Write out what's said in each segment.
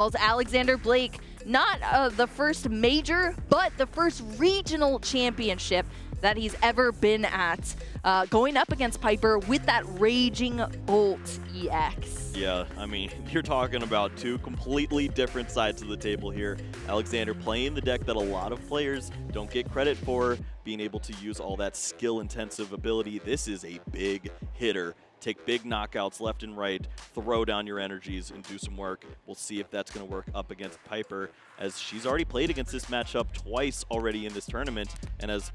Alexander Blake, not the first major, but the first regional championship that he's ever been at, going up against Piper with that Raging Bolt EX. Yeah, I mean, you're talking about two completely different sides of the table here. Alexander playing the deck that a lot of players don't get credit for, being able to use all that skill-intensive ability. This is a big hitter. Take big knockouts left and right, throw down your energies, and do some work. We'll see if that's going to work up against Piper, as she's already played against this matchup twice already in this tournament and has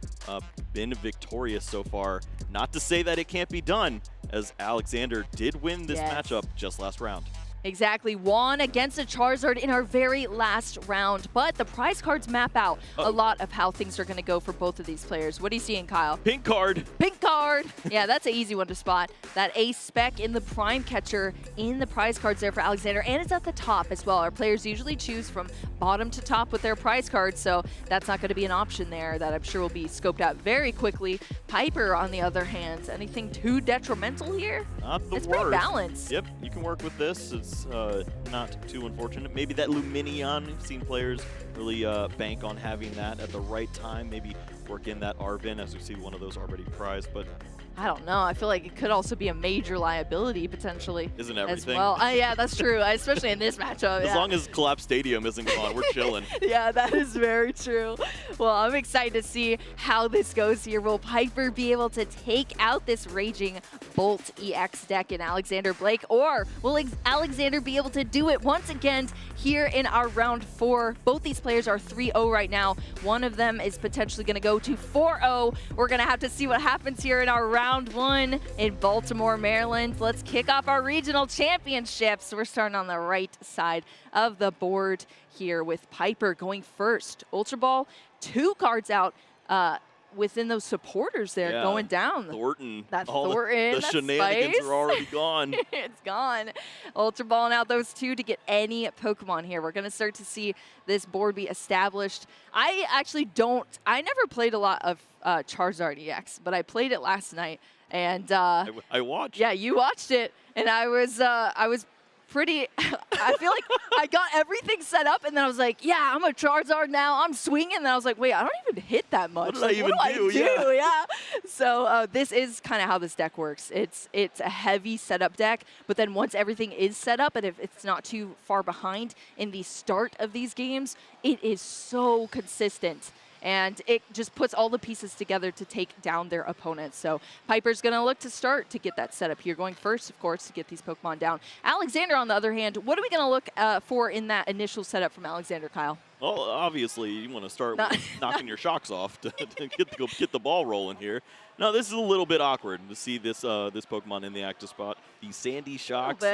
been victorious so far. Not to say that it can't be done, as Alexander did win this matchup just last round. Exactly, won against a Charizard in our very last round, but the prize cards map out a lot of how things are going to go for both of these players. What are you seeing, Kyle? Pink card. Pink card. Yeah, that's an easy one to spot. That ace spec in the prime catcher in the prize cards there for Alexander, and it's at the top as well. Our players usually choose from bottom to top with their prize cards, so that's not going to be an option there that I'm sure will be scoped out very quickly. Piper, on the other hand, anything too detrimental here? Not the worst. It's pretty balanced. Yep, you can work with this. It's not too unfortunate. Maybe that Luminion, we've seen players really bank on having that at the right time. Maybe work in that Arvin, as we see one of those already prized, but I don't know. I feel like it could also be a major liability potentially. Isn't everything? As well. Yeah, that's true, especially in this matchup. As long as Collapse Stadium isn't gone, we're chilling. Yeah, that is very true. Well, I'm excited to see how this goes here. Will Piper be able to take out this Raging Bolt EX deck in Alexander Blake, or will Alexander be able to do it once again here in our round 4? Both these players are 3-0 right now. One of them is potentially going to go to 4-0. We're going to have to see what happens here in our round 1 in Baltimore, Maryland. Let's kick off our regional championships. We're starting on the right side of the board here with Piper going first. Ultra Ball, 2 cards out within those supporters there going down. Thornton. That Thornton. The shenanigans are already gone. It's gone. Ultra Balling out those 2 to get any Pokemon here. We're going to start to see this board be established. I never played a lot of Charizard EX, but I played it last night. And I watched. Yeah, you watched it. And I was pretty, I feel like I got everything set up, and then I was like, yeah, I'm a Charizard now, I'm swinging, and I was like, wait, I don't even hit that much. What did I even do? Yeah. So this is kind of how this deck works. It's a heavy setup deck, but then once everything is set up, and if it's not too far behind in the start of these games, it is so consistent. And it just puts all the pieces together to take down their opponents. So Piper's going to look to start to get that setup here. Going first, of course, to get these Pokemon down. Alexander, on the other hand, what are we going to look for in that initial setup from Alexander, Kyle? Well, obviously, you want to start with knocking your shocks off to get the ball rolling here. Now, this is a little bit awkward to see this this Pokemon in the active spot. The Sandy Shocks.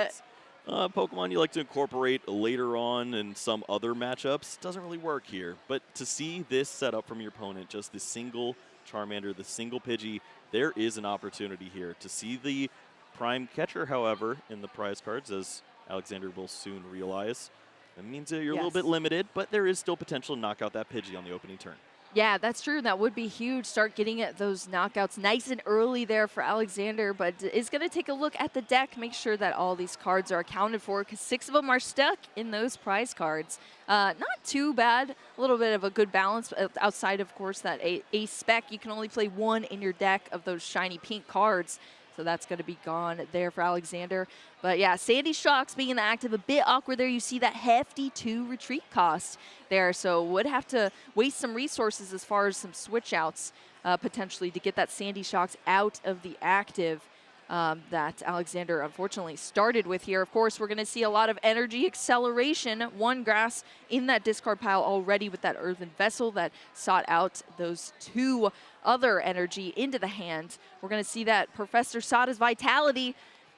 Pokemon you like to incorporate later on in some other matchups. Doesn't really work here. But to see this setup from your opponent, just the single Charmander, the single Pidgey, there is an opportunity here. To see the prime catcher, however, in the prize cards, as Alexander will soon realize, that means that you're a little bit limited, but there is still potential to knock out that Pidgey on the opening turn. Yeah, that's true. That would be huge. Start getting at those knockouts nice and early there for Alexander, but is going to take a look at the deck, make sure that all these cards are accounted for, because 6 of them are stuck in those prize cards. Not too bad. A little bit of a good balance outside, of course, that ace spec. You can only play 1 in your deck of those shiny pink cards. So that's going to be gone there for Alexander. But yeah, Sandy Shocks being active, a bit awkward there. You see that hefty 2 retreat cost there. So would have to waste some resources as far as some switch outs potentially to get that Sandy Shocks out of the active that Alexander unfortunately started with here. Of course, we're going to see a lot of energy acceleration. 1 grass in that discard pile already with that Earthen Vessel that sought out those 2 other energy into the hand. We're going to see that Professor Sada's Vitality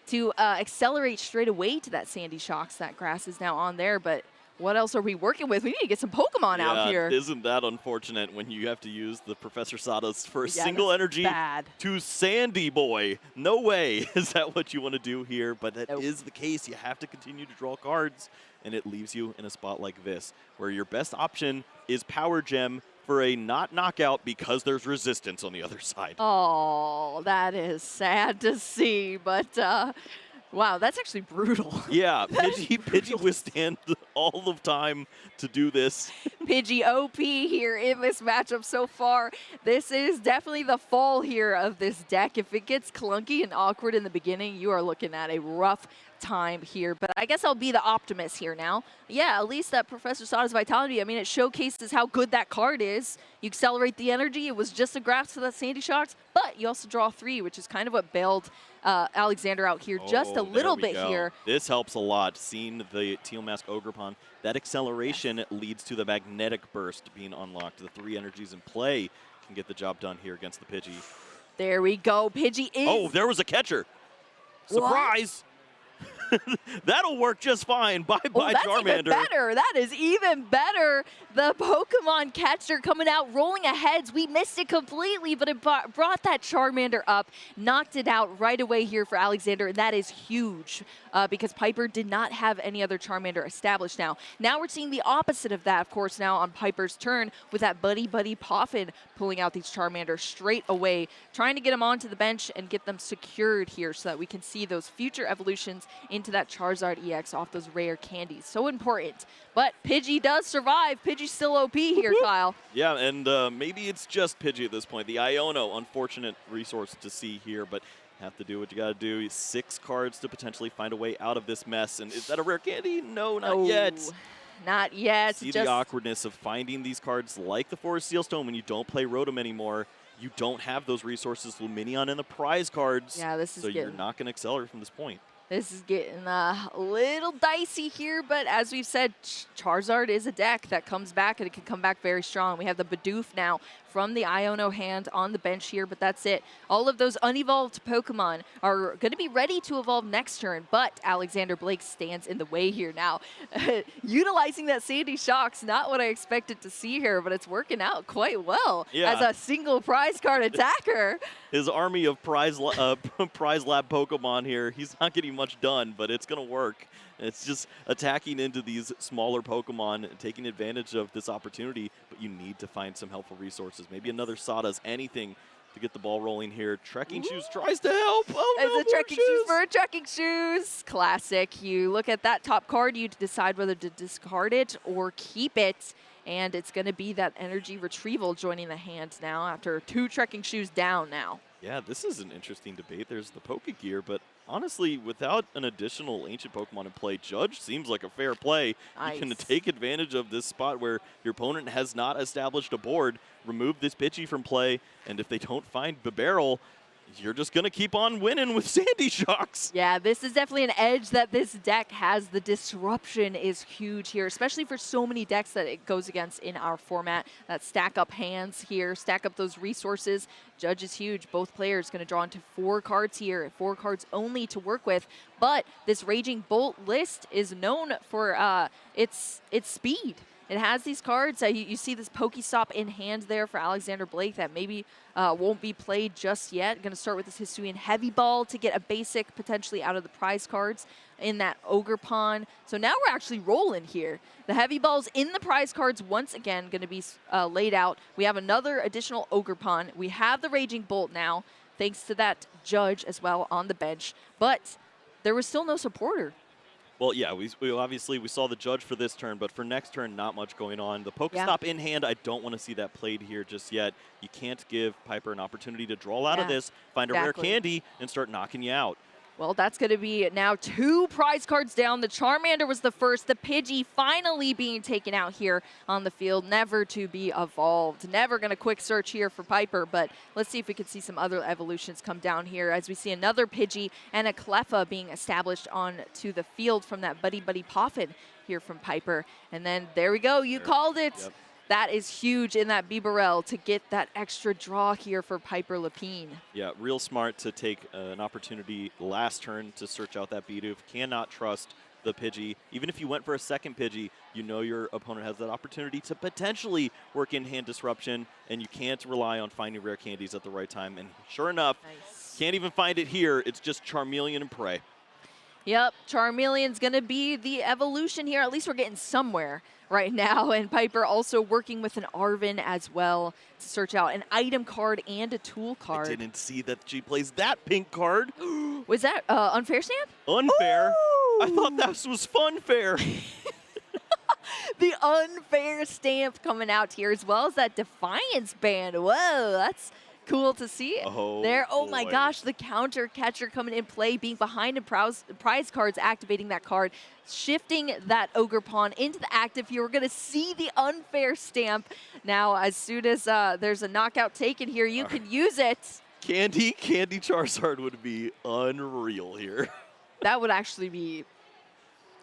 to accelerate straight away to that Sandy Shocks. That grass is now on there, but what else are we working with? We need to get some Pokemon out here. Isn't that unfortunate when you have to use the Professor Sada's for a single energy to Sandy Boy? No way is that what you want to do here, but that is the case. You have to continue to draw cards, and it leaves you in a spot like this, where your best option is Power Gem for a not knockout because there's resistance on the other side. Oh, that is sad to see, but Wow, that's actually brutal. Yeah, Pidgey withstand all of time to do this. Pidgey OP here in this matchup so far. This is definitely the fall here of this deck. If it gets clunky and awkward in the beginning, you are looking at a rough time here. But I guess I'll be the optimist here now. Yeah, at least that Professor Sada's Vitality, I mean, it showcases how good that card is. You accelerate the energy. It was just a grasp to that Sandy Shocks, but you also draw 3, which is kind of what bailed Alexander out here just a little bit here. This helps a lot. Seeing the Teal Mask Ogerpon, that acceleration leads to the Magnetic Burst being unlocked. The 3 energies in play can get the job done here against the Pidgey. There we go. Pidgey is... Oh, there was a catcher. Surprise! That'll work just fine. Bye-bye, that's Charmander. Even better. That is even better. The Pokemon catcher coming out, rolling ahead. We missed it completely, but it brought that Charmander up, knocked it out right away here for Alexander, and that is huge because Piper did not have any other Charmander established now. Now we're seeing the opposite of that, of course, now on Piper's turn with that Buddy Poffin pulling out these Charmanders straight away, trying to get them onto the bench and get them secured here so that we can see those future evolutions into that Charizard EX off those rare candies. So important. But Pidgey does survive. Pidgey's still OP here, Kyle. Yeah, and maybe it's just Pidgey at this point. The Iono, unfortunate resource to see here, but have to do what you got to do. 6 cards to potentially find a way out of this mess. And is that a rare candy? No, not yet. Not yet. See the awkwardness of finding these cards like the Forest Sealstone when you don't play Rotom anymore. You don't have those resources, Luminion and the prize cards. Yeah, this is so you're not going to accelerate from this point. This is getting a little dicey here, but as we've said, Charizard is a deck that comes back, and it can come back very strong. We have the Bidoof now from the Iono hand on the bench here, but that's it. All of those unevolved Pokemon are going to be ready to evolve next turn, but Alexander Blake stands in the way here now. Utilizing that Sandy Shocks, not what I expected to see here, but it's working out quite well as a single prize card attacker. His army of prize lab Pokemon here, he's not getting much done, but it's going to work. It's just attacking into these smaller Pokemon and taking advantage of this opportunity, but you need to find some helpful resources. Maybe another Sada's, anything to get the ball rolling here. Trekking Shoes tries to help. Oh, no, it's a Trekking Shoes for a Trekking Shoes. Classic. You look at that top card, you decide whether to discard it or keep it, and it's going to be that energy retrieval joining the hand now after 2 Trekking Shoes down now. Yeah, this is an interesting debate. There's the Pokegear, but honestly, without an additional ancient Pokemon in play, Judge seems like a fair play. Nice. You can take advantage of this spot where your opponent has not established a board, remove this Pidgey from play, and if they don't find Bibarel, you're just going to keep on winning with Sandy Shocks. Yeah, this is definitely an edge that this deck has. The disruption is huge here, especially for so many decks that it goes against in our format that stack up hands here, stack up those resources. Judge is huge. Both players going to draw into 4 cards here, 4 cards only to work with. But this Raging Bolt list is known for its speed. It has these cards. You see this Pokestop in hand there for Alexander Blake that maybe won't be played just yet. Going to start with this Hisuian Heavy Ball to get a basic potentially out of the prize cards in that Ogerpon. So now we're actually rolling here. The Heavy Ball's in the prize cards once again going to be laid out. We have another additional Ogerpon. We have the Raging Bolt now, thanks to that Judge as well on the bench. But there was still no supporter. Well, yeah, we saw the Judge for this turn, but for next turn, not much going on. The Pokestop in hand, I don't want to see that played here just yet. You can't give Piper an opportunity to draw out of this, find a rare candy, and start knocking you out. Well, that's going to be now 2 prize cards down. The Charmander was the first. The Pidgey finally being taken out here on the field, never to be evolved. Never going to quick search here for Piper, but let's see if we can see some other evolutions come down here as we see another Pidgey and a Cleffa being established onto the field from that Buddy Poffin here from Piper. And then there we go. You called it. Yep. That is huge in that Bibarel to get that extra draw here for Piper Lepine. Yeah, real smart to take an opportunity last turn to search out that Bidoof. Cannot trust the Pidgey. Even if you went for a second Pidgey, you know your opponent has that opportunity to potentially work in hand disruption, and you can't rely on finding rare candies at the right time. And sure enough, can't even find it here. It's just Charmeleon and Prey. Yep, Charmeleon's going to be the evolution here. At least we're getting somewhere right now. And Piper also working with an Arven as well to search out an item card and a tool card. I didn't see that she plays that pink card. Was that unfair stamp? Unfair? Ooh! I thought that was funfair. The unfair stamp coming out here, as well as that Defiance band. Whoa, that's cool to see there. Oh my gosh, the counter catcher coming in play, being behind in prize cards, activating that card, shifting that Ogre Pawn into the active here. We're going to see the unfair stamp. Now, as soon as there's a knockout taken here, you can use it. Candy Charizard would be unreal here. That would actually be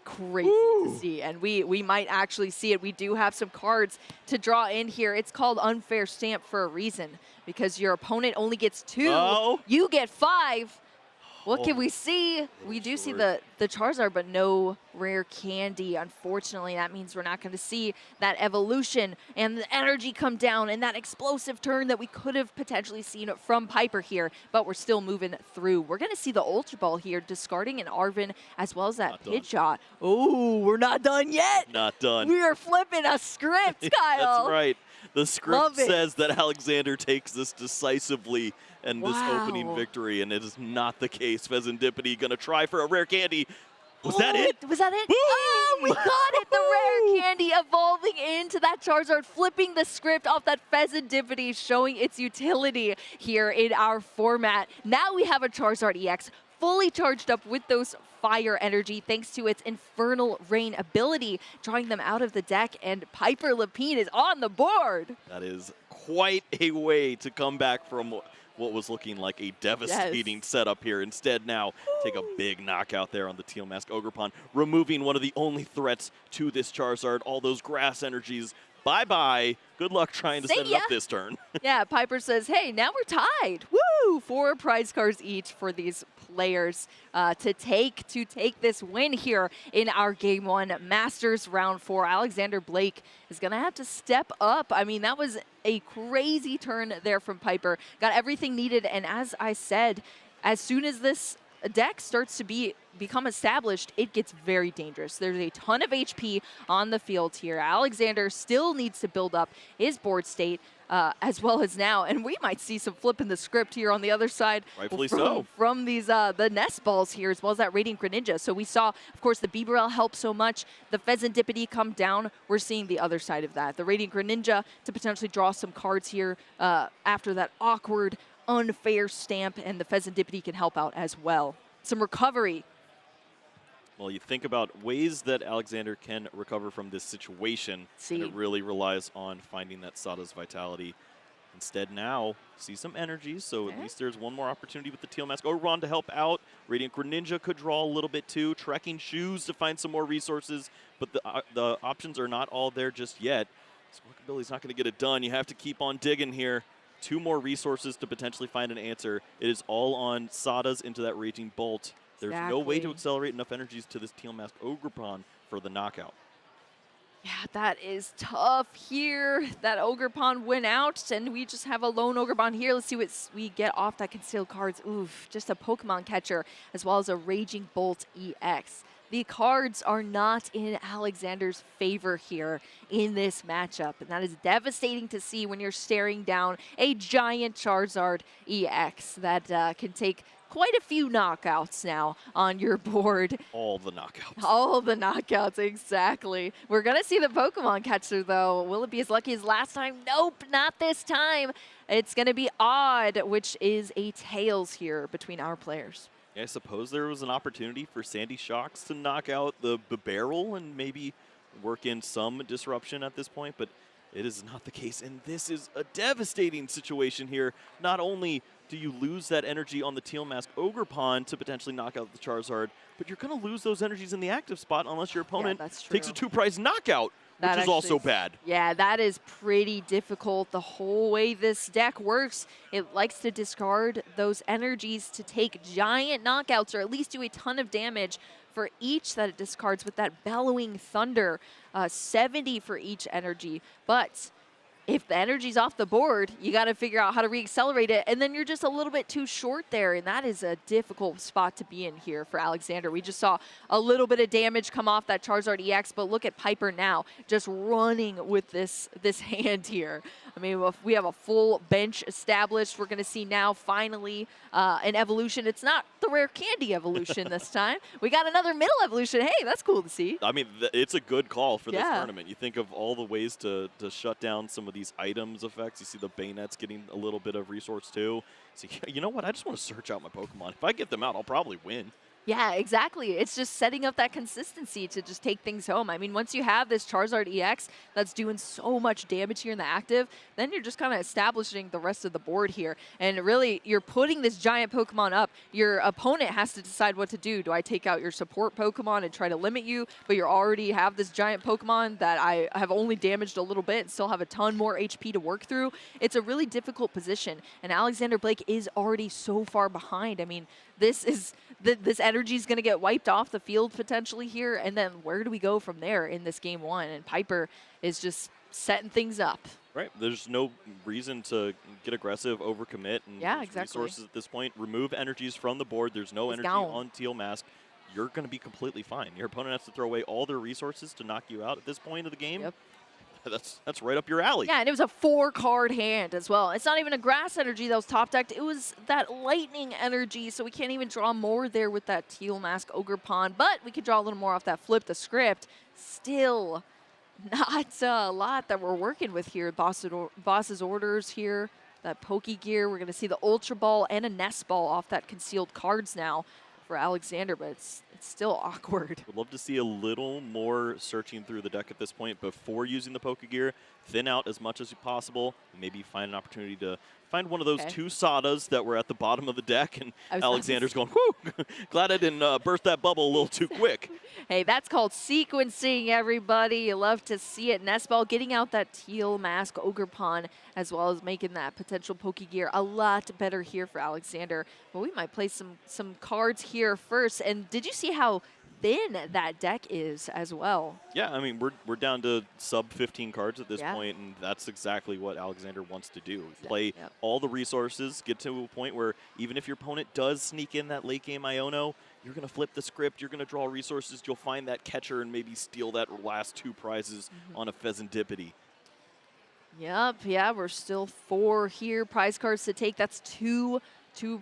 crazy to see, and we might actually see it. We do have some cards to draw in here. It's called unfair stamp for a reason, because your opponent only gets 2, you get 5. What can we see? We do see the Charizard, but no rare candy. Unfortunately, that means we're not going to see that evolution and the energy come down and that explosive turn that we could have potentially seen from Piper here, but we're still moving through. We're going to see the Ultra Ball here, discarding an Arven as well as that Pidgeot. Oh, we're not done yet. Not done. We are flipping a script, Kyle. That's right. The script says that Alexander takes this decisively and this opening victory, and it is not the case. Pheasantipity going to try for a rare candy. Was that it? Was that it? Boom! Oh, we got it. The rare candy evolving into that Charizard, flipping the script off that Pheasantipity, showing its utility here in our format. Now we have a Charizard EX fully charged up with those fire energy thanks to its Infernal Rain ability, drawing them out of the deck, and Piper Lepine is on the board. That is quite a way to come back from what was looking like a devastating setup here. Instead now, take a big knockout there on the Teal Mask Ogerpon, removing one of the only threats to this Charizard. All those grass energies, bye-bye. Good luck trying to set it up this turn. Yeah, Piper says, hey, now we're tied. Woo! 4 prize cards each for these players to take this win here in our Game 1 Masters Round 4. Alexander Blake is going to have to step up. I mean, that was a crazy turn there from Piper. Got everything needed, and as I said, as soon as this deck starts to become established, it gets very dangerous. There's a ton of HP on the field here. Alexander still needs to build up his board state as well as now, and we might see some flip in the script here on the other side. Rightfully so. From these the nest balls here, as well as that Radiant Greninja. So we saw, of course, the Bibarel help so much. The Pheasantipity come down. We're seeing the other side of that. The Radiant Greninja to potentially draw some cards here after that awkward unfair stamp, and the Pheasantipity can help out as well. Some recovery. Well, you think about ways that Alexander can recover from this situation, and it really relies on finding that Sada's Vitality. Instead now, see some energy, so at least there's one more opportunity with the Teal Mask Ogeron to help out. Radiant Greninja could draw a little bit too. Trekking Shoes to find some more resources, but the options are not all there just yet. So Rockabilly's not going to get it done. You have to keep on digging here. 2 more resources to potentially find an answer. It is all on Sada's into that Raging Bolt. There's no way to accelerate enough energies to this Teal Mask Ogerpon for the knockout. Yeah, that is tough here. That Ogerpon went out, and we just have a lone Ogerpon here. Let's see what we get off that concealed cards. Oof, just a Pokemon catcher, as well as a Raging Bolt EX. The cards are not in Alexander's favor here in this matchup, and that is devastating to see when you're staring down a giant Charizard EX that can take quite a few knockouts now on your board. All the knockouts. All the knockouts, exactly. We're going to see the Pokemon catcher, though. Will it be as lucky as last time? Nope, not this time. It's going to be Odd, which is a Tails here between our players. I suppose there was an opportunity for Sandy Shocks to knock out the barrel and maybe work in some disruption at this point, but it is not the case, and this is a devastating situation here. Not only do you lose that energy on the Teal Mask Ogerpon to potentially knock out the Charizard, but you're going to lose those energies in the active spot unless your opponent takes a 2-prize knockout, which is also bad. Yeah, that is pretty difficult. The whole way this deck works, it likes to discard those energies to take giant knockouts or at least do a ton of damage for each that it discards with that Bellowing Thunder, 70 for each energy. But if the energy's off the board, you got to figure out how to reaccelerate it, and then you're just a little bit too short there, and that is a difficult spot to be in here for Alexander. We just saw a little bit of damage come off that Charizard EX, but look at Piper now, just running with this hand here. I mean, if we have a full bench established. We're going to see now finally an evolution. It's not the rare candy evolution this time. We got another middle evolution. Hey, that's cool to see. I mean, it's a good call for this tournament. You think of all the ways to shut down some of these items effects. You see the Bayonets getting a little bit of resource too. So, you know what? I just want to search out my Pokemon. If I get them out, I'll probably win. Yeah, exactly. It's just setting up that consistency to just take things home. I mean, once you have this Charizard EX that's doing so much damage here in the active, then you're just kind of establishing the rest of the board here. And really, you're putting this giant Pokemon up. Your opponent has to decide what to do. Do I take out your support Pokemon and try to limit you, but you already have this giant Pokemon that I have only damaged a little bit and still have a ton more HP to work through? It's a really difficult position, and Alexander Blake is already so far behind. I mean, this energy is going to get wiped off the field potentially here, and then where do we go from there in this game one? And Piper is just setting things up. Right. There's no reason to get aggressive, overcommit, and resources at this point. Remove energies from the board. There's no energy on Teal Mask. You're going to be completely fine. Your opponent has to throw away all their resources to knock you out at this point of the game. Yep. That's right up your alley. Yeah, and it was a 4-card hand as well. It's not even a grass energy that was top decked. It was that lightning energy, so we can't even draw more there with that Teal Mask Ogre Pond, but we could draw a little more off that flip the script. Still not a lot that we're working with here. Boss's Orders here, that Poke Gear. We're going to see the Ultra Ball and a Nest Ball off that concealed cards now for Alexander, but it's still awkward. Would love to see a little more searching through the deck at this point before using the Poke Gear. Thin out as much as possible. Maybe find an opportunity to find one of those 2 Sadas that were at the bottom of the deck, and Alexander's going, whew, glad I didn't burst that bubble a little too quick. Hey, that's called sequencing, everybody. You love to see it. Nestball getting out that Teal Mask Ogre Pond, as well as making that potential Poke Gear a lot better here for Alexander. But we might play some cards here first. And did you see how thin that deck is as well? Yeah, I mean, we're down to sub 15 cards at this point, and that's exactly what Alexander wants to do. Play all the resources, get to a point where even if your opponent does sneak in that late game Iono, you're going to flip the script, you're going to draw resources, you'll find that catcher and maybe steal that last 2 prizes on a Pheasantipity. Yep, yeah, we're still 4 here. Prize cards to take. That's two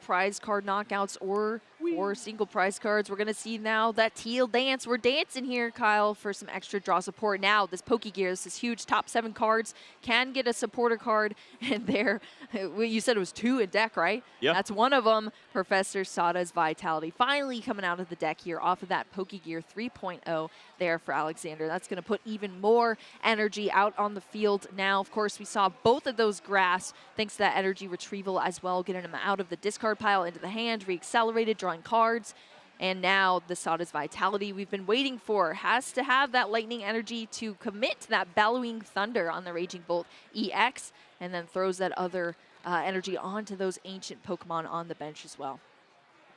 prize card knockouts or 4 single prize cards. We're going to see now that teal dance. We're dancing here, Kyle, for some extra draw support. Now, this Poke Gear, this is huge. Top 7 cards can get a supporter card. And there, you said it was 2 in deck, right? Yeah. That's one of them. Professor Sada's Vitality finally coming out of the deck here off of that Poke Gear 3.0 there for Alexander. That's going to put even more energy out on the field. Now, of course, we saw both of those grass, thanks to that energy retrieval as well, getting them out of the discard pile into the hand, re-accelerated, drawing cards. And now the Sada's Vitality we've been waiting for has to have that lightning energy to commit to that Bellowing Thunder on the Raging Bolt EX, and then throws that other energy onto those ancient Pokemon on the bench as well.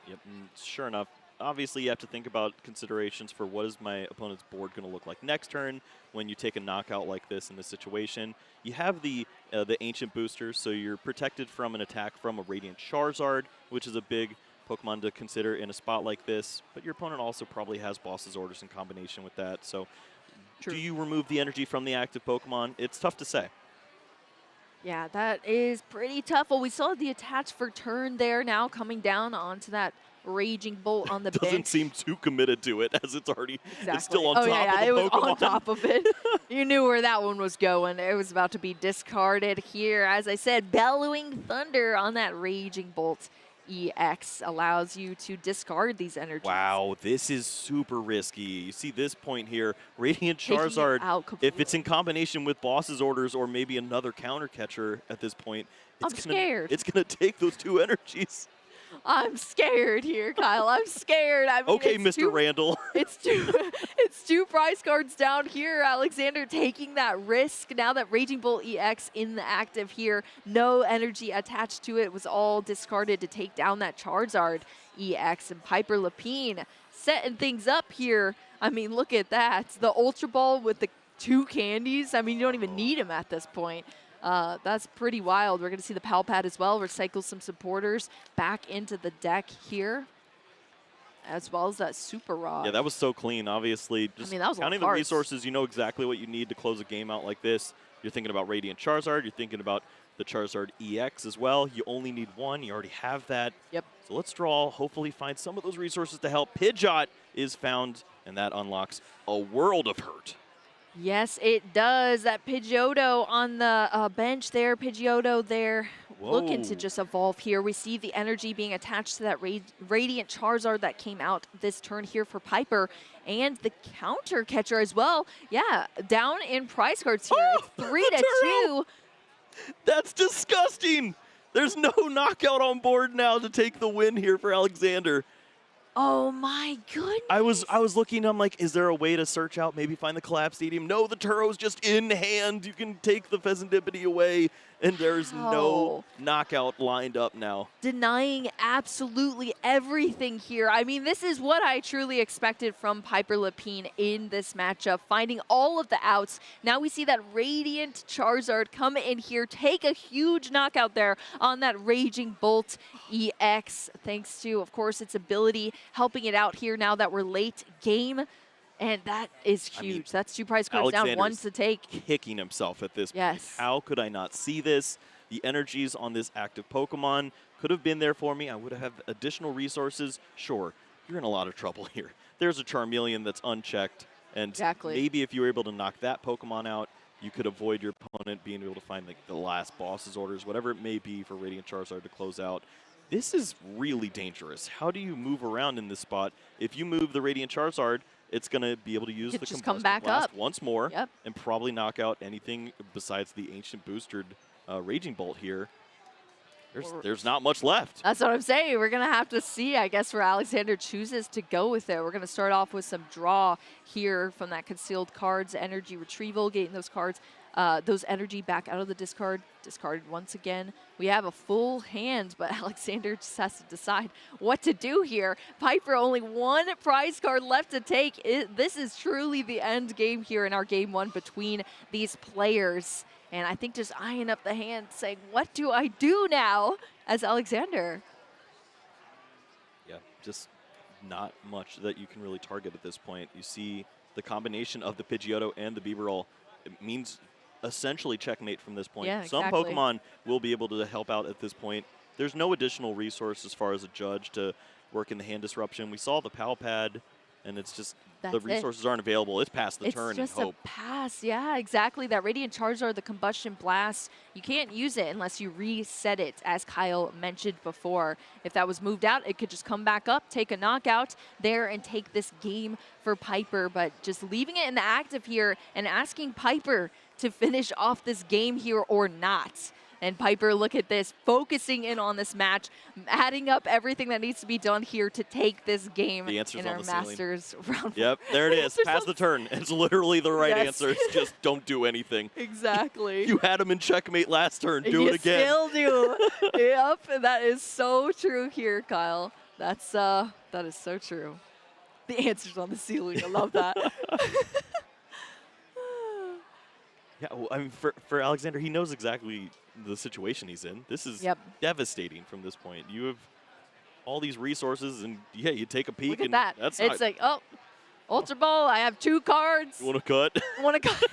Yep, and sure enough, obviously you have to think about considerations for what is my opponent's board going to look like next turn when you take a knockout like this in this situation. You have the ancient boosters, so you're protected from an attack from a Radiant Charizard, which is a big Pokemon to consider in a spot like this, but your opponent also probably has Boss's Orders in combination with that. So do you remove the energy from the active Pokemon? It's tough to say. Yeah, that is pretty tough. Well, we saw the attach for turn there now coming down onto that Raging Bolt on the bench. Doesn't seem too committed to it as it's already it's still on top of the Pokemon. It was on top of it. You knew where that one was going. It was about to be discarded here. As I said, Bellowing Thunder on that Raging Bolt EX allows you to discard these energies. Wow, this is super risky. You see this point here, Radiant Charizard, if it's in combination with Boss's Orders or maybe another counter catcher at this point, I'm scared. It's going to take those 2 energies. I'm scared here, Kyle. I'm scared. I mean, okay, Mr. Randall. It's 2 prize cards down here. Alexander taking that risk. Now that Raging Bolt EX in the active here, no energy attached to it, was all discarded to take down that Charizard EX. And Piper Lepine setting things up here. I mean, look at that. The Ultra Ball with the 2 candies. I mean, you don't even need him at this point. That's pretty wild. We're going to see the Pal Pad as well. Recycle some supporters back into the deck here, as well as that Super Rod. Yeah, that was so clean. Obviously, just that was counting the resources, you know exactly what you need to close a game out like this. You're thinking about Radiant Charizard. You're thinking about the Charizard EX as well. You only need one. You already have that. Yep. So let's draw, hopefully find some of those resources to help. Pidgeot is found, and that unlocks a world of hurt. Yes, it does. That Pidgeotto on the bench there, Pidgeotto there, looking to just evolve here. We see the energy being attached to that Radiant Charizard that came out this turn here for Piper, and the counter catcher as well. Yeah, down in prize cards here. Oh, it's 3-2. That's disgusting. There's no knockout on board now to take the win here for Alexander. Oh my goodness. I was looking, I'm like, is there a way to search out, maybe find the Collapse Stadium? No, the Turo's just in hand. You can take the Pheasantipity away, and there's no knockout lined up now. Denying absolutely everything here. I mean, this is what I truly expected from Piper Lepine in this matchup, finding all of the outs. Now we see that Radiant Charizard come in here, take a huge knockout there on that Raging Bolt EX, thanks to, of course, its ability, helping it out here now that we're late game. And that is huge. I mean, that's 2 prize cards down, 1 to take. Kicking himself at this point. Yes. How could I not see this? The energies on this active Pokemon could have been there for me. I would have had additional resources. Sure, you're in a lot of trouble here. There's a Charmeleon that's unchecked. And maybe if you were able to knock that Pokemon out, you could avoid your opponent being able to find like the last boss's orders, whatever it may be for Radiant Charizard to close out. This is really dangerous. How do you move around in this spot? If you move the Radiant Charizard, it's going to be able to use the Combustion Blast once more and probably knock out anything besides the Ancient Boosted Raging Bolt here. There's not much left. That's what I'm saying. We're going to have to see, I guess, where Alexander chooses to go with it. We're going to start off with some draw here from that concealed cards, energy retrieval, getting those cards, those energy back out of the discard, discarded once again. We have a full hand, but Alexander just has to decide what to do here. Piper, only 1 prize card left to take. This is truly the end game here in our game 1 between these players. And I think just eyeing up the hand, saying, what do I do now as Alexander? Yeah, just not much that you can really target at this point. You see the combination of the Pidgeotto and the Bibarel. It means essentially checkmate from this point. Yeah, Some Pokemon will be able to help out at this point. There's no additional resource as far as a judge to work in the hand disruption. We saw the Pal Pad, and it's just the resources aren't available. It's past the turn and hope. It's just a pass. Yeah, exactly. That Radiant Charizard, the Combustion Blast, you can't use it unless you reset it, as Kyle mentioned before. If that was moved out, it could just come back up, take a knockout there, and take this game for Piper. But just leaving it in the active here and asking Piper to finish off this game here or not. And Piper, look at this, focusing in on this match, adding up everything that needs to be done here to take this game in our Masters round. Yep, there it is. Pass the turn. It's literally the right answer. It's just don't do anything. Exactly. You had him in checkmate last turn. Do it again. You still do. Yep, that is so true here, Kyle. That is so true. The answer's on the ceiling. I love that. Yeah, well, I mean, for Alexander, he knows exactly the situation he's in. This is devastating from this point. You have all these resources, and yeah, you take a peek. Look at that. It's like, oh, Ultra Ball, I have 2 cards. You want to cut? Want to cut?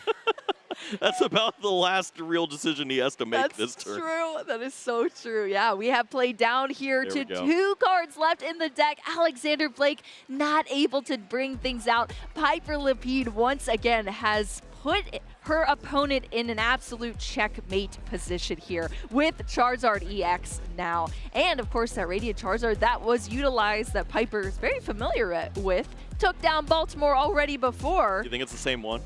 That's about the last real decision he has to make this turn. That's true. That is so true. Yeah, we have played down here to 2 cards left in the deck. Alexander Blake not able to bring things out. Piper Lepine once again has put her opponent in an absolute checkmate position here with Charizard EX now. And of course that Radiant Charizard that was utilized that Piper is very familiar with. Took down Baltimore already before. You think it's the same one?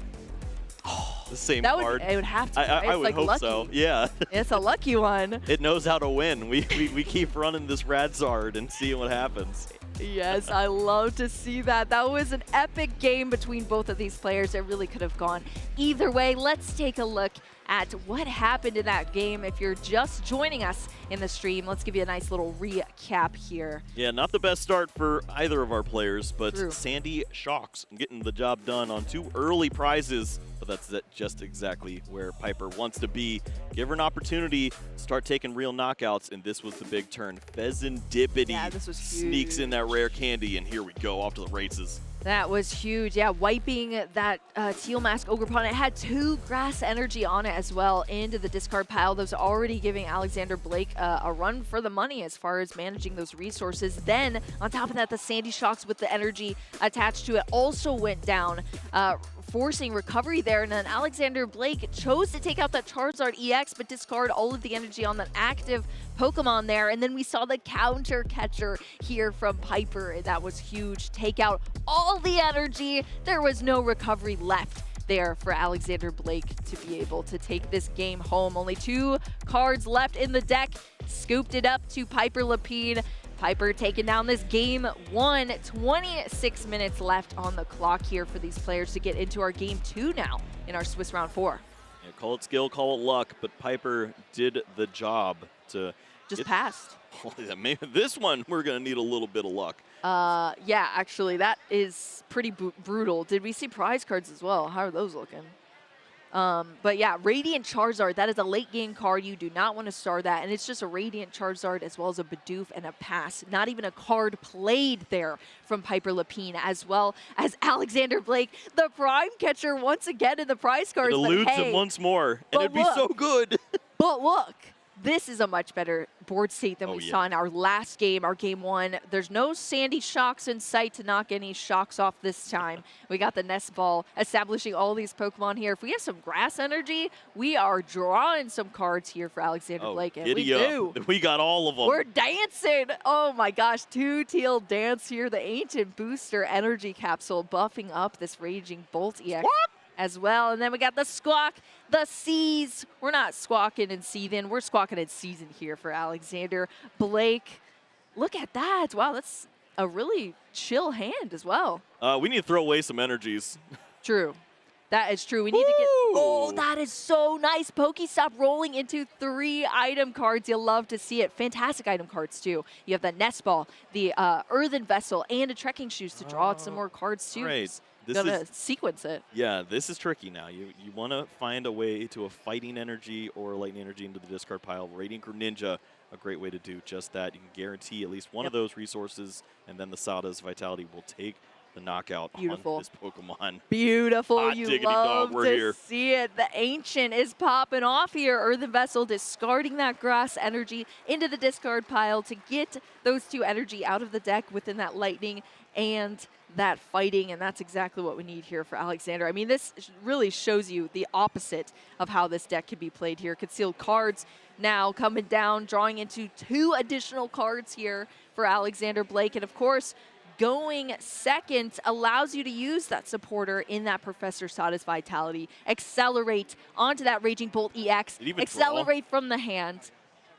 The same card? It would have to. I would hope so. Yeah. It's a lucky one. It knows how to win. We keep running this Radzard and seeing what happens. Yes, I love to see that. That was an epic game between both of these players. It really could have gone either way. Let's take a look at what happened in that game. If you're just joining us in the stream, let's give you a nice little recap here. Yeah, not the best start for either of our players, but True. Sandy Shocks getting the job done on 2 early prizes. But that's just exactly where Piper wants to be. Give her an opportunity, start taking real knockouts, and this was the big turn. Pheasantipity Yeah, this was huge. sneaks in that rare candy, and here we go, off to the races. That was huge. Yeah, wiping that Teal Mask Ogre Pawn. It had 2 grass energy on it as well into the discard pile. Those already giving Alexander Blake a run for the money as far as managing those resources. Then, on top of that, the Sandy Shocks with the energy attached to it also went down, forcing recovery there. And then Alexander Blake chose to take out that Charizard EX, but discard all of the energy on that active Pokemon there. And then we saw the counter catcher here from Piper. That was huge. Take out all the energy. There was no recovery left there for Alexander Blake to be able to take this game home. Only 2 cards left in the deck. Scooped it up to Piper Lepine. Piper taking down this game 1. 26 minutes left on the clock here for these players to get into our game 2 now in our Swiss round 4. Yeah, call it skill, call it luck, but Piper did the job to just passed. Oh, yeah, maybe this one we're going to need a little bit of luck. Yeah, actually, that is pretty brutal. Did we see prize cards as well? How are those looking? But yeah, Radiant Charizard, that is a late game card. You do not want to star that. And it's just a Radiant Charizard as well as a Bidoof and a pass. Not even a card played there from Piper Lepine, as well as Alexander Blake, the prime catcher once again in the prize cards. It eludes him once more, and it'd be so good. But look, this is a much better board state than we saw in our last game, our game 1. There's no Sandy Shocks in sight to knock any shocks off this time. We got the Nest Ball establishing all these Pokemon here. If we have some grass energy, we are drawing some cards here for Alexander Blake. And we do. We got all of them. We're dancing. Oh my gosh, 2 teal dance here. The Ancient Booster Energy Capsule buffing up this Raging Bolt EX. As well. And then we got the Squawk, the Seas. We're not squawking and seething. We're squawking and season here for Alexander Blake. Look at that. Wow, that's a really chill hand as well. We need to throw away some energies. True. That is true. We need to get... Oh, that is so nice. Pokestop rolling into 3 item cards. You'll love to see it. Fantastic item cards, too. You have the Nest Ball, the Earthen Vessel, and a Trekking Shoes to draw out some more cards, too. Right. Gonna sequence it. Yeah, this is tricky now. You want to find a way to a fighting energy or lightning energy into the discard pile. Radiant Greninja, a great way to do just that. You can guarantee at least one of those resources, and then the Sada's Vitality will take the knockout on this Pokemon. Beautiful. Hot you diggity love dog, we're to here. see it. The Ancient is popping off here. Earthen Vessel discarding that grass energy into the discard pile to get those 2 energy out of the deck within that lightning and that fighting, and that's exactly what we need here for Alexander. I mean, this really shows you the opposite of how this deck can be played here. Concealed cards now coming down, drawing into 2 additional cards here for Alexander Blake, and of course, going second allows you to use that supporter in that Professor Sada's Vitality, accelerate onto that Raging Bolt EX, accelerate from the hand.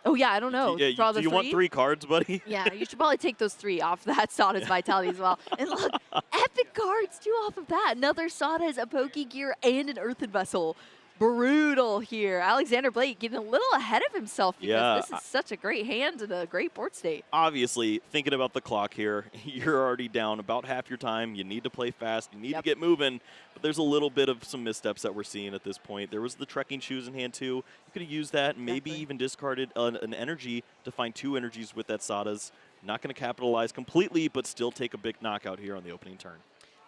Oh, yeah, I don't know. Yeah, Draw the do you want 3 cards, buddy? Yeah, you should probably take those 3 off that Sada's Vitality as well. And look, epic cards, 2 off of that. Another Sada's, a Pokegear, and an Earthen Vessel. Brutal here. Alexander Blake getting a little ahead of himself because this is such a great hand and a great board state. Obviously, thinking about the clock here, you're already down about half your time. You need to play fast. You need to get moving. But there's a little bit of some missteps that we're seeing at this point. There was the Trekking Shoes in hand, too. You could have used that and maybe even discarded an energy to find 2 energies with that Sada's. Not going to capitalize completely, but still take a big knockout here on the opening turn.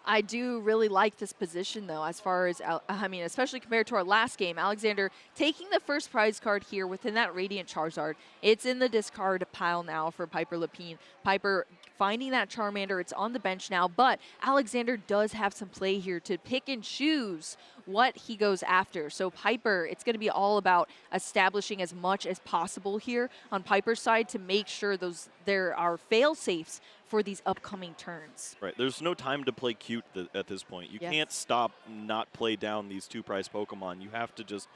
I do really like this position, though, as far as, I mean, especially compared to our last game. Alexander taking the first prize card here within that Radiant Charizard. It's in the discard pile now for Piper Lepine. Piper finding that Charmander. It's on the bench now, but Alexander does have some play here to pick and choose what he goes after. So Piper, it's going to be all about establishing as much as possible here on Piper's side to make sure there are fail-safes for these upcoming turns. Right. There's no time to play cute at this point. You can't stop not play down these 2 prize Pokemon. You have to just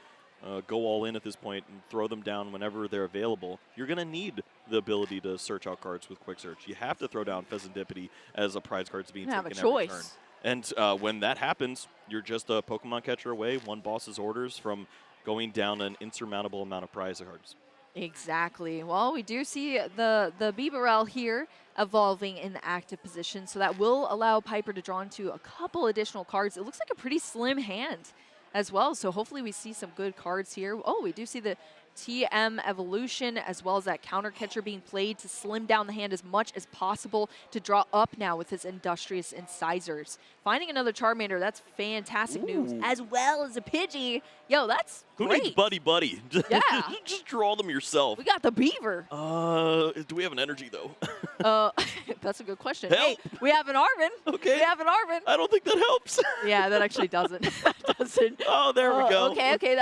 go all in at this point and throw them down whenever they're available. You're going to need the ability to search out cards with quick search. You have to throw down Pheasantipity as a prize card being taken every turn. And when that happens, you're just a Pokemon catcher away, 1 boss's orders from going down an insurmountable amount of prize cards. Exactly. Well, we do see the Bibarel here evolving in the active position, so that will allow Piper to draw into a couple additional cards. It looks like a pretty slim hand as well, so hopefully we see some good cards here. Oh, we do see the TM evolution as well as that counter catcher being played to slim down the hand as much as possible to draw up now with his industrious incisors. Finding another Charmander, that's fantastic news, as well as a Pidgey. Yo, that's Who great. needs buddy? Yeah. Just draw them yourself. We got the beaver. Do we have an energy, though? That's a good question. Help. Hey, we have an Arvin. Okay. We have an Arvin. I don't think that helps. Yeah, that actually doesn't. That doesn't. Oh, there we go. Okay,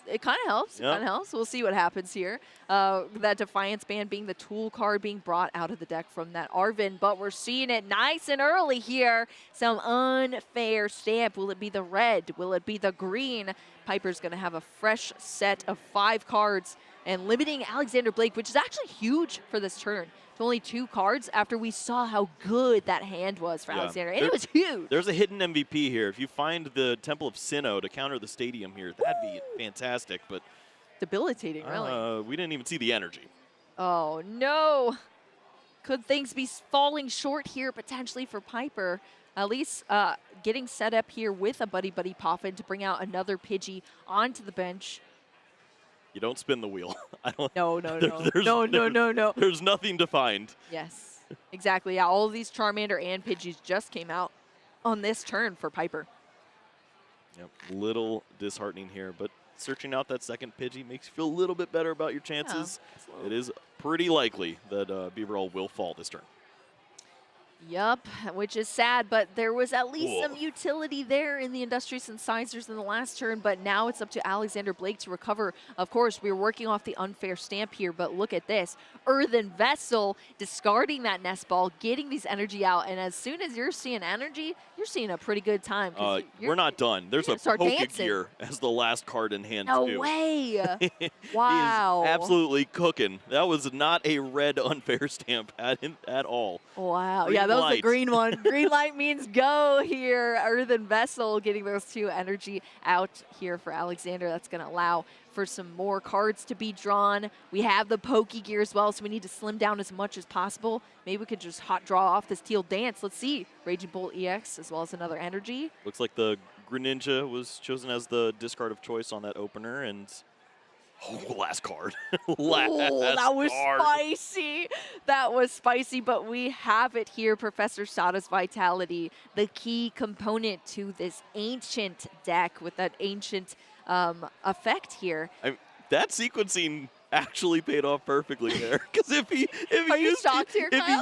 it kind of helps. It Yep. kind of helps. We'll see what happens here. That Defiance Band being the tool card being brought out of the deck from that Arvin, but we're seeing it nice and early here. Some unfair stamp. Will it be the red? Will it be the green? Piper's going to have a fresh set of 5 cards and limiting Alexander Blake, which is actually huge for this turn. It's only 2 cards after we saw how good that hand was for Alexander, and it was huge. There's a hidden MVP here. If you find the Temple of Sinnoh to counter the stadium here, that'd be fantastic, but Debilitating, really. we didn't even see the energy. Oh, no. Could things be falling short here potentially for Piper? At least getting set up here with a Buddy Poffin to bring out another Pidgey onto the bench. You don't spin the wheel. I don't. No. No. There's nothing to find. Yes, exactly. Yeah, all of these Charmander and Pidgeys just came out on this turn for Piper. Yep, little disheartening here, but searching out that second Pidgey makes you feel a little bit better about your chances. Yeah, it is pretty likely that Bibarel will fall this turn. Yup, which is sad, but there was at least some utility there in the Industrious Incisors in the last turn, but now it's up to Alexander Blake to recover. Of course, we were working off the unfair stamp here, but look at this. Earthen Vessel discarding that nest ball, getting these energy out, and as soon as you're seeing energy, you're seeing a pretty good time. We're not done. There's a Pokegear as the last card in hand, no too. No way. Wow. He is absolutely cooking. That was not a red unfair stamp at all. Wow. Green yeah, that was light. the green one. Green light means go here. Earthen Vessel getting those 2 energy out here for Alexander. That's going to allow for some more cards to be drawn. We have the Pokegear as well, so we need to slim down as much as possible. Maybe we could just hot draw off this Teal Dance. Let's see. Raging Bolt EX as well as another energy. Looks like the Greninja was chosen as the discard of choice on that opener, and last card. That was spicy. That was spicy, but we have it here, Professor Sada's Vitality, the key component to this ancient deck with that ancient effect here. That sequencing actually paid off perfectly there. Because if he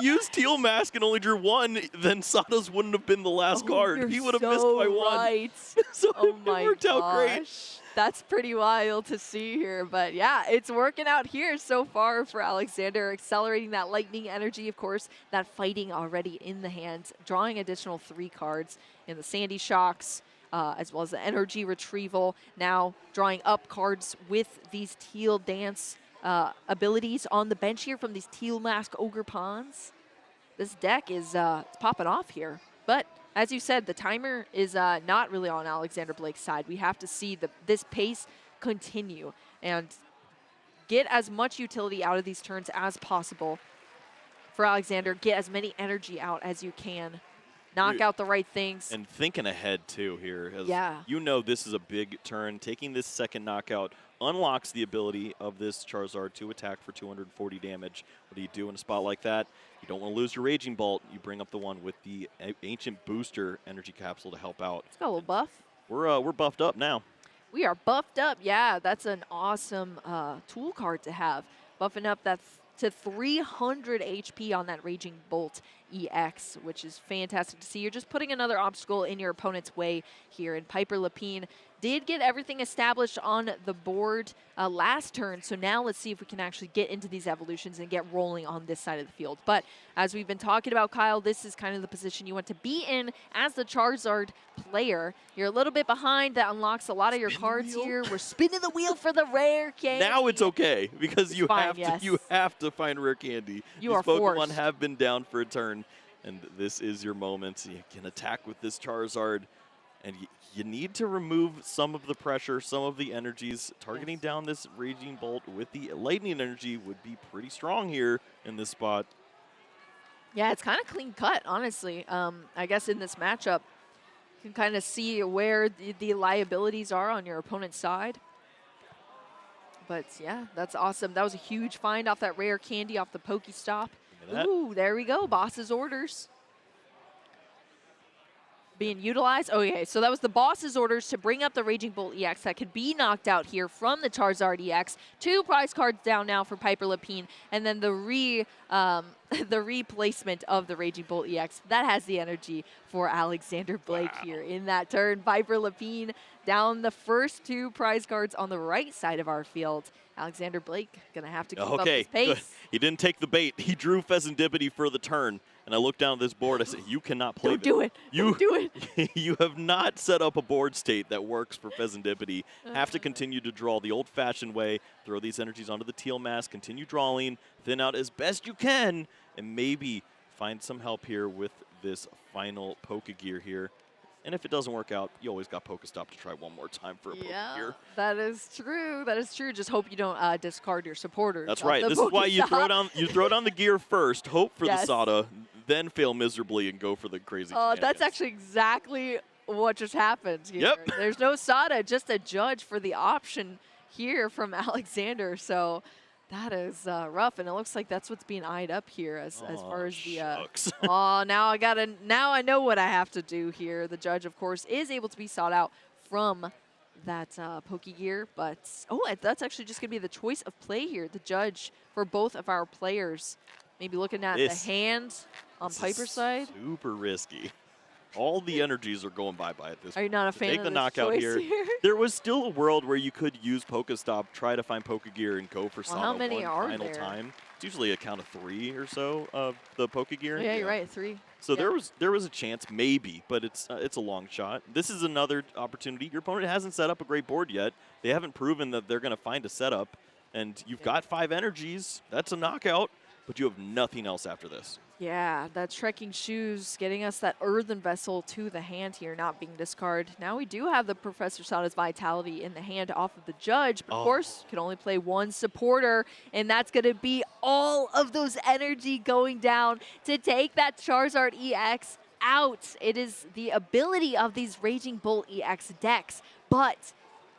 used Teal Mask and only drew 1, then Sada's wouldn't have been the last card. He would have missed by 1. Right. So it worked out great. That's pretty wild to see here. But yeah, it's working out here so far for Alexander, accelerating that lightning energy, of course, that fighting already in the hand, drawing additional 3 cards in the Sandy Shocks, as well as the energy retrieval. Now drawing up cards with these Teal Dance abilities on the bench here from these Teal Mask Ogre Pawns. This deck is it's popping off here. But as you said, the timer is not really on Alexander Blake's side. We have to see this pace continue and get as much utility out of these turns as possible for Alexander. Get as many energy out as you can. Knock out the right things. And thinking ahead, too, here. Yeah. You know this is a big turn. Taking this second knockout unlocks the ability of this Charizard to attack for 240 damage. What do you do in a spot like that? You don't want to lose your Raging Bolt. You bring up the one with the Ancient Booster Energy Capsule to help out. It's got a little buff. We're buffed up now. We are buffed up. Yeah, that's an awesome tool card to have. Buffing up that to 300 HP on that Raging Bolt EX, which is fantastic to see. You're just putting another obstacle in your opponent's way here. And Piper Lepine did get everything established on the board last turn, so now let's see if we can actually get into these evolutions and get rolling on this side of the field. But as we've been talking about, Kyle, this is kind of the position you want to be in as the Charizard player. You're a little bit behind. That unlocks a lot of your cards here. We're spinning the wheel for the rare candy. Now it's okay, because you Yes. have to find rare candy. You are These Pokemon forced. have been down for a turn, and this is your moment. You can attack with this Charizard. And you need to remove some of the pressure, some of the energies. Targeting down this Raging Bolt with the Lightning energy would be pretty strong here in this spot. Yeah, it's kind of clean cut, honestly. I guess in this matchup, you can kind of see where the liabilities are on your opponent's side. But yeah, that's awesome. That was a huge find off that rare candy off the Pokestop. Ooh, there we go. Boss's orders being utilized. Okay, so that was the boss's orders to bring up the Raging Bolt EX that could be knocked out here from the Charizard EX. 2 prize cards down now for Piper Lepine, and then the the replacement of the Raging Bolt EX that has the energy for Alexander Blake here in that turn. Piper Lepine down the first 2 prize cards on the right side of our field. Alexander Blake gonna have to keep up his pace. Good. He didn't take the bait. He drew Pheasantipity for the turn. And I looked down at this board. I said, "You cannot play Don't do it. Don't do it. You have not set up a board state that works for Pheasantipity. Have to continue to draw the old-fashioned way. Throw these energies onto the teal mask. Continue drawing. Thin out as best you can, and maybe find some help here with this final Pokegear here. And if it doesn't work out, you always got Pokestop to try one more time for a Pokegear. That is true. That is true. Just hope you don't discard your supporters. That's right. This is why you throw down the gear first, hope for the Sada, then fail miserably and go for the crazy. That's actually exactly what just happened here. Yep. There's no Sada, just a judge for the option here from Alexander. So that is rough, and it looks like that's what's being eyed up here as far as the. Oh, now I know what I have to do here. The judge, of course, is able to be sought out from that Pokegear, but that's actually just gonna be the choice of play here. The judge for both of our players, maybe looking at the hand on Piper's side. Super risky. All the energies are going bye-bye at this point. Are you not a fan take of the this knockout choice here. There was still a world where you could use Pokestop, try to find Pokegear, and go for Sada how many one are final there? time. It's usually a count of 3 or so of the Pokegear. Yeah, you're right, 3. So there was a chance, maybe, but it's a long shot. This is another opportunity. Your opponent hasn't set up a great board yet. They haven't proven that they're going to find a setup, and you've got 5 energies. That's a knockout, but you have nothing else after this. Yeah, that Trekking Shoes getting us that Earthen Vessel to the hand here, not being discarded. Now we do have the Professor Sada's Vitality in the hand off of the judge, but of course, can only play 1 supporter, and that's going to be all of those energy going down to take that Charizard EX out. It is the ability of these Raging Bolt EX decks, but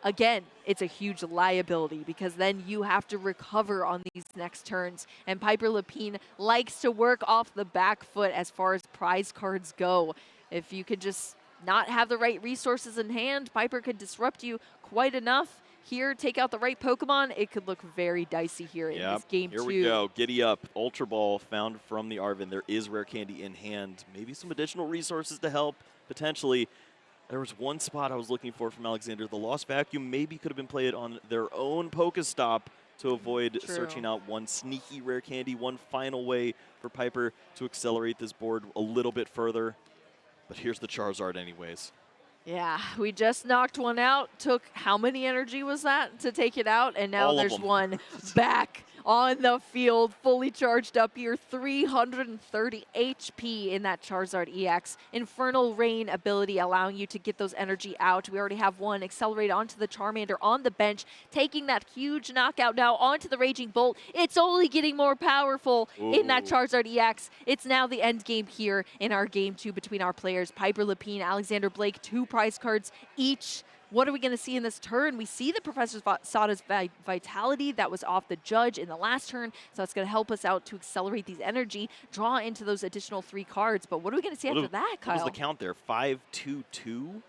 again, it's a huge liability because then you have to recover on these next turns. And Piper Lepine likes to work off the back foot as far as prize cards go. If you could just not have the right resources in hand, Piper could disrupt you quite enough. Here, take out the right Pokemon, it could look very dicey here in this game 2. Here we go. Giddy up. Ultra Ball found from the Arven. There is rare candy in hand. Maybe some additional resources to help, potentially. There was one spot I was looking for from Alexander. The Lost Vacuum maybe could have been played on their own Pokestop to avoid searching out one sneaky rare candy, one final way for Piper to accelerate this board a little bit further. But here's the Charizard anyways. Yeah, we just knocked one out. Took how many energy was that to take it out? And now there's one back on the field, fully charged up here, 330 HP in that Charizard EX. Infernal Rain ability allowing you to get those energy out. We already have one accelerate onto the Charmander on the bench, taking that huge knockout now onto the Raging Bolt. It's only getting more powerful in that Charizard EX. It's now the end game here in our game 2 between our players. Piper Lepine, Alexander Blake, 2 prize cards each. What are we going to see in this turn? We see the Professor Sada's Vitality that was off the judge in the last turn, so it's going to help us out to accelerate these energy, draw into those additional 3 cards. But what are we going to see after that, Kyle? What was the count there? 5-2-2?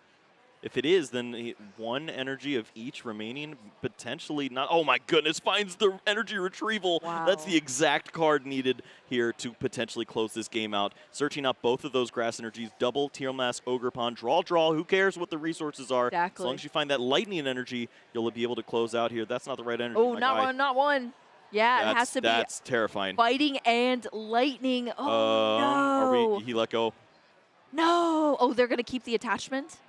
If it is, then 1 energy of each remaining, potentially not. Oh my goodness, finds the energy retrieval. Wow. That's the exact card needed here to potentially close this game out. Searching out both of those grass energies, double Teal Mask, Ogre Pond, draw. Who cares what the resources are? Exactly. As long as you find that lightning energy, you'll be able to close out here. That's not the right energy. Oh, not one. Yeah, it has to be. That's terrifying. Fighting and lightning. Oh, no. He let go. No. Oh, they're going to keep the attachment?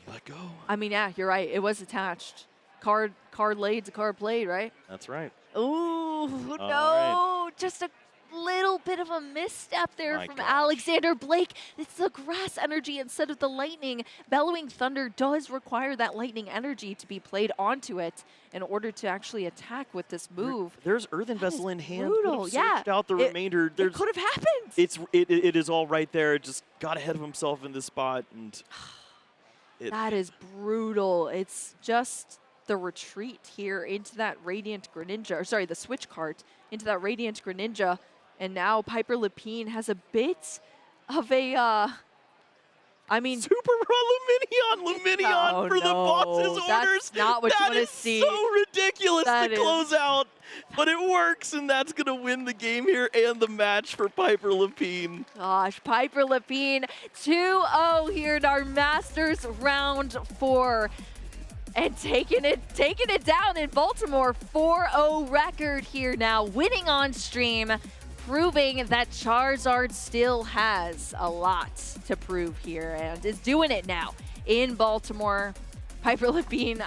Let go. I mean, yeah, you're right. It was attached. Card laid to card played, right? That's right. Ooh, no. Right. Just a little bit of a misstep there from Alexander Blake. It's the grass energy instead of the lightning. Bellowing Thunder does require that lightning energy to be played onto it in order to actually attack with this move. There's Earthen Vessel in hand. Brutal, yeah. Out the remainder. It could have happened. It is all right there. Just got ahead of himself in this spot. And that is brutal. It's just the retreat here into that Radiant Greninja, or sorry, the switch cart into that Radiant Greninja. And now Piper Lepine has a bit of a, Super Raw Luminion for the boss's orders. That's not what you want to see. That is so ridiculous to close out, but it works, and that's going to win the game here and the match for Piper Lepine. Gosh, Piper Lepine 2-0 here in our Masters round 4. And taking it down in Baltimore, 4-0 record here now, winning on stream, proving that Charizard still has a lot to prove here and is doing it now in Baltimore. Piper Lepine,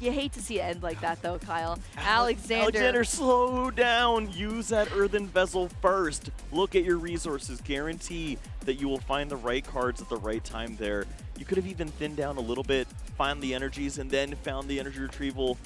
you hate to see it end like that though, Kyle. Alexander, slow down. Use that Earthen Vessel first. Look at your resources. Guarantee that you will find the right cards at the right time there. You could have even thinned down a little bit, find the energies, and then found the energy retrieval.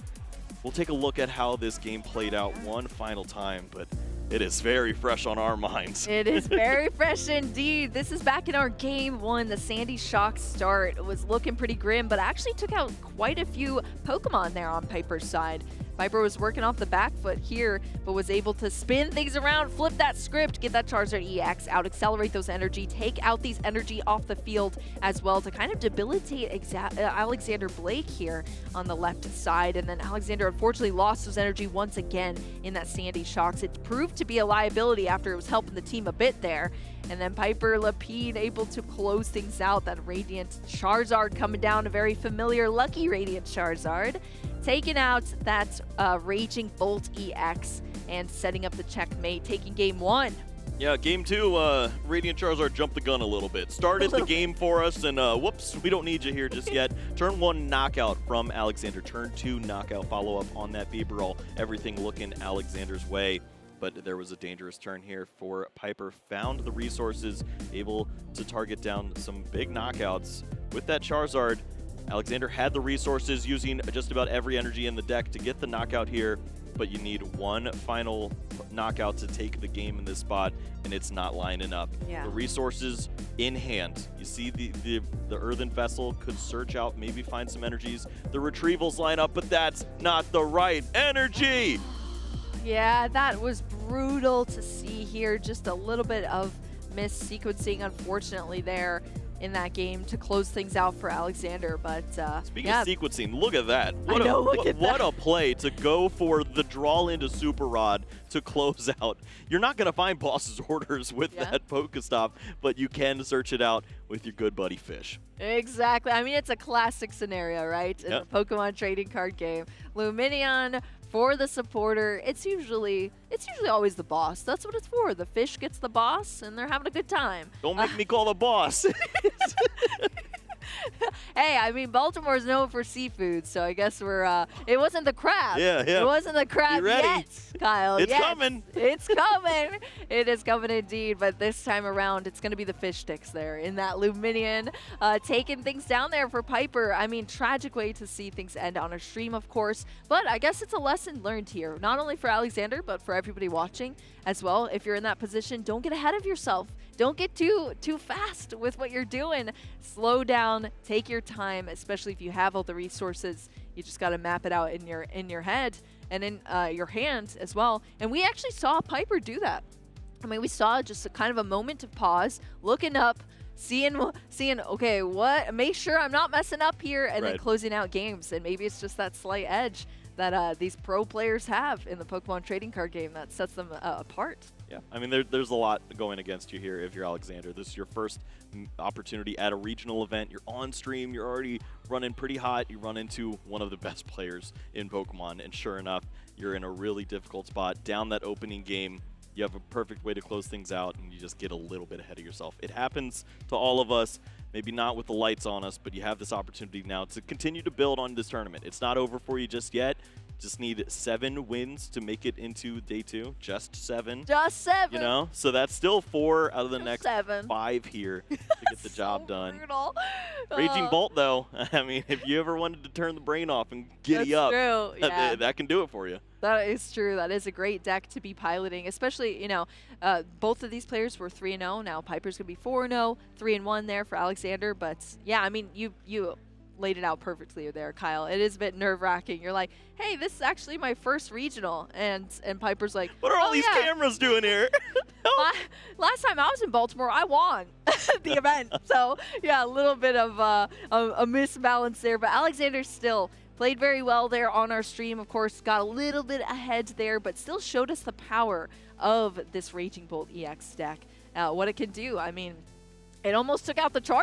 We'll take a look at how this game played out one final time, but it is very fresh on our minds. It is very fresh indeed. This is back in our game 1. The Sandy Shock start was looking pretty grim, but actually took out quite a few Pokemon there on Piper's side. Piper was working off the back foot here, but was able to spin things around, flip that script, get that Charizard EX out, accelerate those energy, take out these energy off the field as well to kind of debilitate Alexander Blake here on the left side. And then Alexander unfortunately lost his energy once again in that Sandy Shocks. It proved to be a liability after it was helping the team a bit there. And then Piper Lepine able to close things out. That Radiant Charizard coming down, a very familiar Lucky Radiant Charizard. Taking out that Raging Bolt EX and setting up the checkmate, taking game 1. Yeah, game 2, Radiant Charizard jumped the gun a little bit. Started the game for us, and whoops, we don't need you here just yet. Turn 1 knockout from Alexander. Turn 2 knockout follow-up on that Bibarel. Everything looking Alexander's way. But there was a dangerous turn here for Piper. Found the resources, able to target down some big knockouts with that Charizard. Alexander had the resources, using just about every energy in the deck to get the knockout here, but you need one final knockout to take the game in this spot, and it's not lining up. Yeah. The resources in hand. You see the Earthen Vessel could search out, maybe find some energies. The retrievals line up, but that's not the right energy. Yeah, that was brutal to see here. Just a little bit of mis-sequencing, unfortunately, there in that game to close things out for Alexander. But speaking of sequencing, look at that. What a play to go for the draw into Super Rod to close out. You're not going to find boss's orders with that Pokestop, but you can search it out with your good buddy Fish. Exactly. It's a classic scenario, right? In a Pokemon trading card game. Luminion for the supporter. It's usually always the boss. That's what it's for. The fish gets the boss, and they're having a good time. Don't make me call the boss. Hey, Baltimore is known for seafood, so I guess we're, it wasn't the crab. Yeah. It wasn't the crab yet, Kyle. It's coming. It's coming. It is coming indeed, but this time around, it's going to be the fish sticks there in that Luminion, taking things down there for Piper. Tragic way to see things end on a stream, of course, but I guess it's a lesson learned here, not only for Alexander, but for everybody watching as well. If you're in that position, don't get ahead of yourself. Don't get too fast with what you're doing. Slow down, take your time, especially if you have all the resources. You just got to map it out in your head and in your hand as well. And we actually saw Piper do that. We saw just a kind of a moment of pause, looking up, seeing, okay, what? Make sure I'm not messing up here, and then closing out games. And maybe it's just that slight edge that these pro players have in the Pokemon trading card game that sets them apart. Yeah, there's a lot going against you here if you're Alexander. This is your first opportunity at a regional event. You're on stream. You're already running pretty hot. You run into one of the best players in Pokemon, and sure enough, you're in a really difficult spot. Down that opening game, you have a perfect way to close things out, and you just get a little bit ahead of yourself. It happens to all of us. Maybe not with the lights on us, but you have this opportunity now to continue to build on this tournament. It's not over for you just yet. Just need 7 wins to make it into day 2. Just 7. Just 7. You know, so that's still 4 out of the next 7. 5 here to get the job done. Brutal. Raging Bolt, though, I mean, if you ever wanted to turn the brain off and giddy up, true. Yeah. that can do it for you. That is true. That is a great deck to be piloting, especially, you know, both of these players were 3-0. Now Piper's going to be 4-0, 3-1 there for Alexander. But, yeah, I mean, you laid it out perfectly there, Kyle. It is a bit nerve-wracking. You're like, hey, this is actually my first regional. And Piper's like, what are all these cameras doing here? Last time I was in Baltimore, I won the event. So, yeah, a little bit of a misbalance there. But Alexander still played very well there on our stream. Of course, got a little bit ahead there, but still showed us the power of this Raging Bolt EX deck, what it can do. I mean, it almost took out the charge.